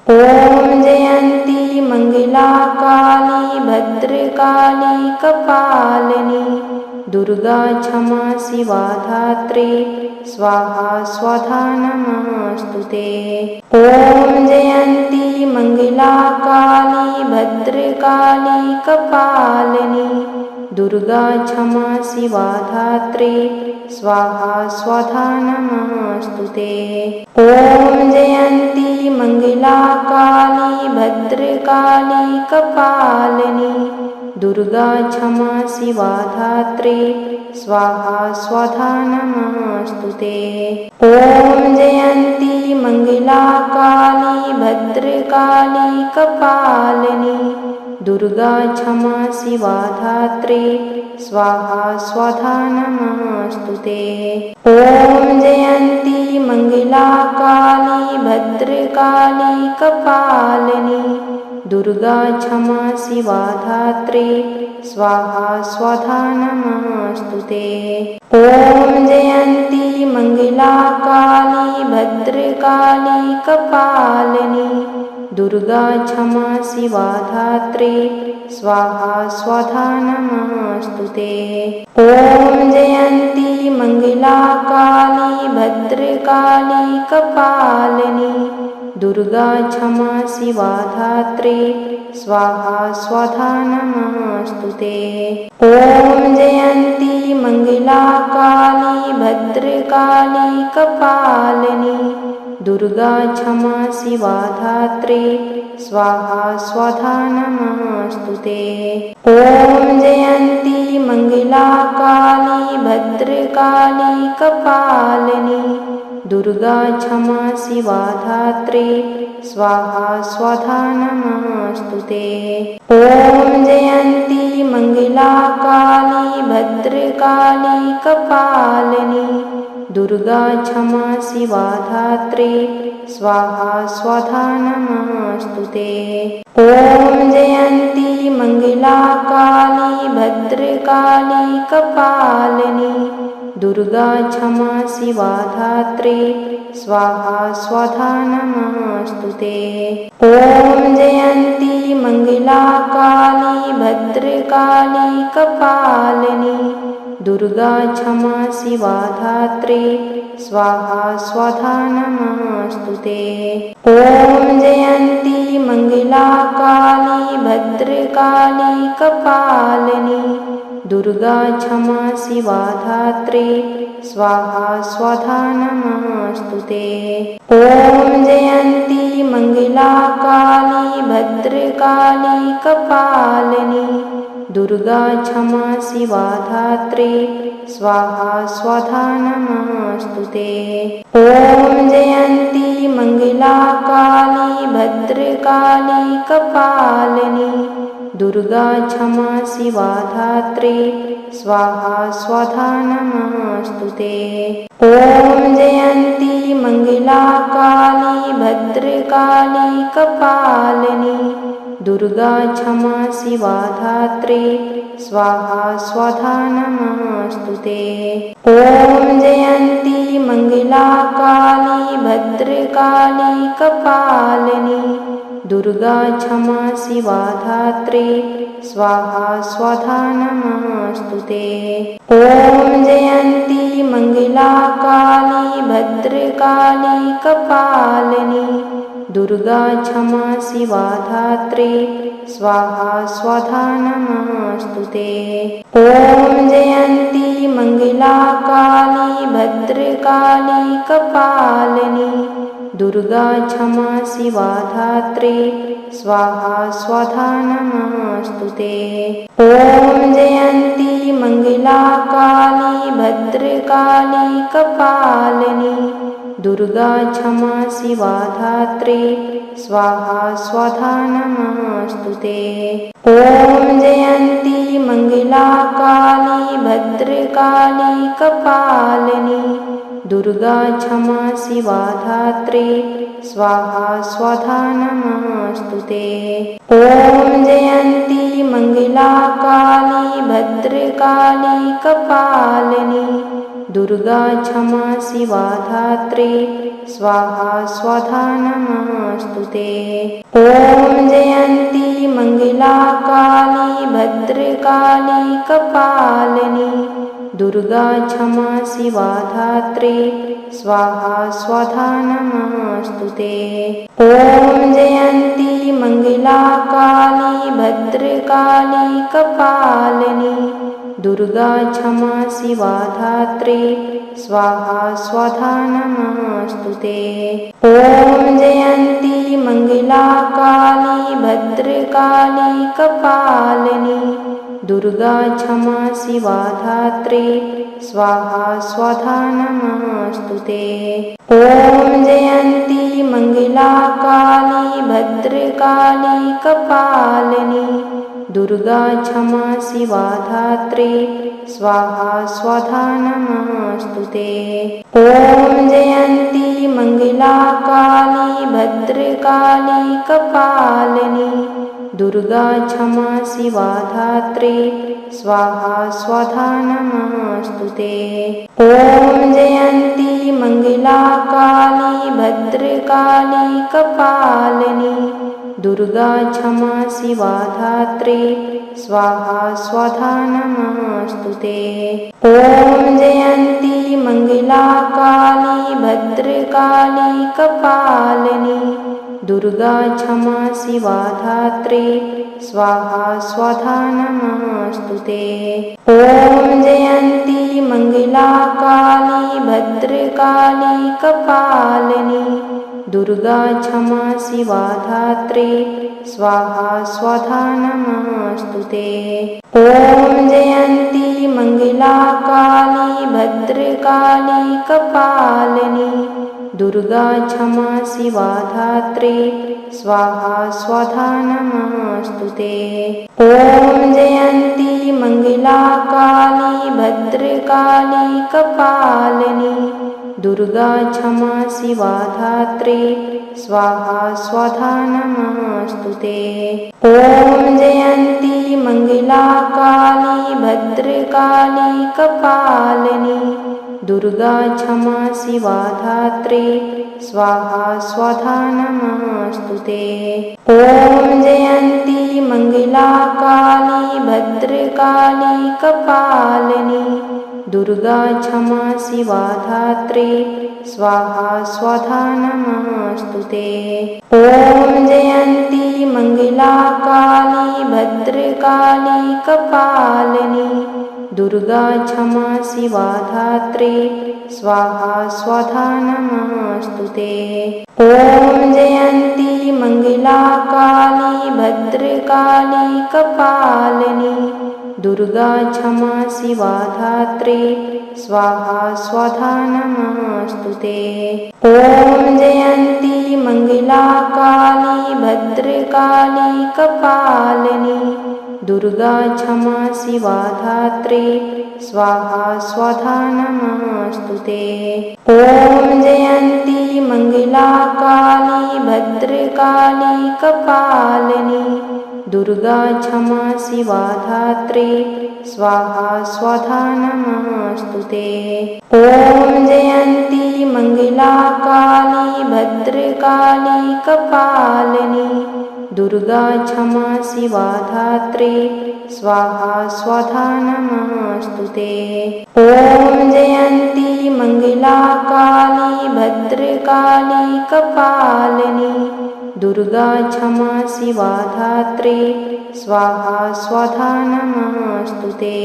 ॐ जयन्ती मंगला काली भद्रकाली कपालिनी दुर्गा क्षमा शिवा धात्री स्वाहा स्वधा नमस्तुते। ॐ जयन्ती मंगला काली भद्रकाली कपालिनी दुर्गा क्षमा शिवा धात्री स्वाहा स्वधा नमस्तुते। ॐ जयन्ती मंगला काली भद्रकाली कपालिनी दुर्गा क्षमा शिवा धात्री स्वाहा स्वधा नमस्तुते। ॐ जयन्ती मंगला काली भद्रकाली कपालिनी दुर्गा क्षमा शिवा धात्री स्वाहा स्वधा नमस्तुते। ॐ जयन्ती मंगला काली भद्रकाली कपालिनी दुर्गा क्षमा शिवा धात्री स्वाहा स्वधा नमस्तुते। ॐ जयन्ती मंगला काली भद्रकाली कपालिनी दुर्गा क्षमा शिवा धात्री स्वाहा स्वधा नमस्तुते। ॐ जयन्ती मंगला काली भद्रकाली कपालिनी दुर्गा क्षमा शिवा धात्री स्वाहा स्वधा नमस्तुते। ॐ जयन्ती मंगला काली भद्रकाली कपालिनी दुर्गा क्षमा शिवा धात्री स्वाहा स्वधा नमस्तुते। ॐ जयन्ती मंगला काली भद्रकाली कपालिनी दुर्गा क्षमा शिवा धात्री स्वाहा स्वधा नमस्तुते। ॐ जयन्ती मंगला काली भद्रकाली कपालिनी दुर्गा क्षमा शिवा धात्री स्वाहा स्वधा नमस्तुते। ॐ जयन्ती मंगला काली भद्रकाली कपालिनी दुर्गा क्षमा शिवा धात्री स्वाहा स्वधा नमस्तुते। ॐ जयन्ती मंगला काली भद्रकाली कपालिनी दुर्गा क्षमा शिवा धात्री स्वाहा स्वधा नमस्तुते। ॐ जयन्ती मंगला काली भद्रकाली कपालिनी दुर्गा क्षमा शिवा धात्री स्वाहा स्वधा नमस्तुते। ॐ जयन्ती मंगला काली भद्रकाली कपालिनी दुर्गा क्षमा शिवा धात्री स्वाहा स्वधा नमस्तुते। ॐ जयन्ती मंगला काली भद्रकाली कपालिनी दुर्गा क्षमा शिवा धात्री स्वाहा स्वधा नमस्तुते। ॐ जयन्ती मंगला काली भद्रकाली कपालिनी दुर्गा क्षमा शिवा धात्री स्वाहा स्वधा नमस्तुते। ॐ जयन्ती मंगला काली भद्रकाली कपालिनी दुर्गा क्षमा शिवा धात्री स्वाहा स्वधा नमस्तुते। ॐ जयन्ती मंगला काली भद्रकाली कपालिनी दुर्गा क्षमा शिवा धात्री स्वाहा स्वधा नमस्तुते। ॐ जयन्ती मंगला काली भद्रकाली कपालिनी दुर्गा क्षमा शिवा धात्री स्वाहा स्वधा नमस्तुते। ॐ जयन्ती मंगला काली भद्रकाली कपालिनी दुर्गा क्षमा शिवा धात्री स्वाहा स्वधा नमस्तुते। ॐ जयन्ती मंगला काली भद्रकाली कपालिनी दुर्गा क्षमा शिवा धात्री स्वाहा स्वधा नमस्तुते। ॐ जयन्ती मंगला काली भद्रकाली कपालिनी दुर्गा क्षमा शिवा धात्री स्वाहा स्वधा नमस्तुते। ॐ जयन्ती मंगला काली भद्रकाली कपालिनी दुर्गा क्षमा शिवा धात्री स्वाहा स्वधा नमस्तुते। ॐ जयन्ती मंगला काली भद्रकाली कपालिनी दुर्गा क्षमा शिवा धात्री स्वाहा स्वधा नमस्तुते। ॐ जयन्ती मंगला काली भद्रकाली कपालिनी दुर्गा क्षमा शिवा धात्री स्वाहा स्वधा नमस्तुते। ॐ जयन्ती मंगला काली भद्रकाली कपालिनी दुर्गा क्षमा शिवा धात्री स्वाहा स्वधा नमस्तुते। ॐ जयन्ती मंगला काली भद्रकाली कपालिनी दुर्गा क्षमा शिवा धात्री स्वाहा स्वधा नमस्तुते। ॐ जयन्ती मंगला काली भद्रकाली कपालिनी दुर्गा क्षमा शिवा धात्री स्वाहा स्वधा नमस्तुते। ॐ जयन्ती मंगला काली भद्रकाली कपालिनी दुर्गा क्षमा शिवा धात्री स्वाहा स्वधा नमस्तुते। ॐ जयन्ती मंगला काली भद्रकाली कपालिनी दुर्गा क्षमा शिवा धात्री स्वाहा स्वधा नमस्तुते। ॐ जयन्ती मंगला काली भद्रकाली कपालिनी दुर्गा क्षमा शिवा धात्री स्वाहा स्वधा नमस्तुते। ॐ जयन्ती मंगला काली भद्रकाली कपालिनी दुर्गा क्षमा शिवा धात्री स्वाहा स्वधा नमस्तुते। ॐ जयन्ती मंगला काली भद्रकाली कपालिनी दुर्गा क्षमा शिवा धात्री स्वाहा स्वधा नमस्तुते। ॐ जयन्ती मंगला काली भद्रकाली कपालिनी दुर्गा क्षमा शिवा धात्री स्वाहा स्वधा नमस्तुते। ॐ जयन्ती मंगला काली भद्रकाली कपालिनी दुर्गा क्षमा शिवा धात्री स्वाहा स्वधा नमस्तुते। ॐ जयन्ती मंगला काली भद्रकाली कपालिनी दुर्गा क्षमा शिवा धात्री स्वाहा स्वधा नमस्तुते। ॐ जयन्ती मंगला काली भद्रकाली कपालिनी दुर्गा क्षमा शिवा धात्री स्वाहा स्वधा नमस्तुते। ॐ जयन्ती मंगला काली भद्रकाली कपालिनी दुर्गा क्षमा शिवा धात्री स्वाहा स्वधा नमस्तुते। ॐ जयन्ती मंगला काली भद्रकाली कपालिनी दुर्गा क्षमा शिवा धात्री स्वाहा स्वधा नमस्तुते। ॐ जयन्ती मंगला काली भद्रकाली कपालिनी दुर्गा क्षमा शिवा धात्री स्वाहा स्वधा नमस्तुते।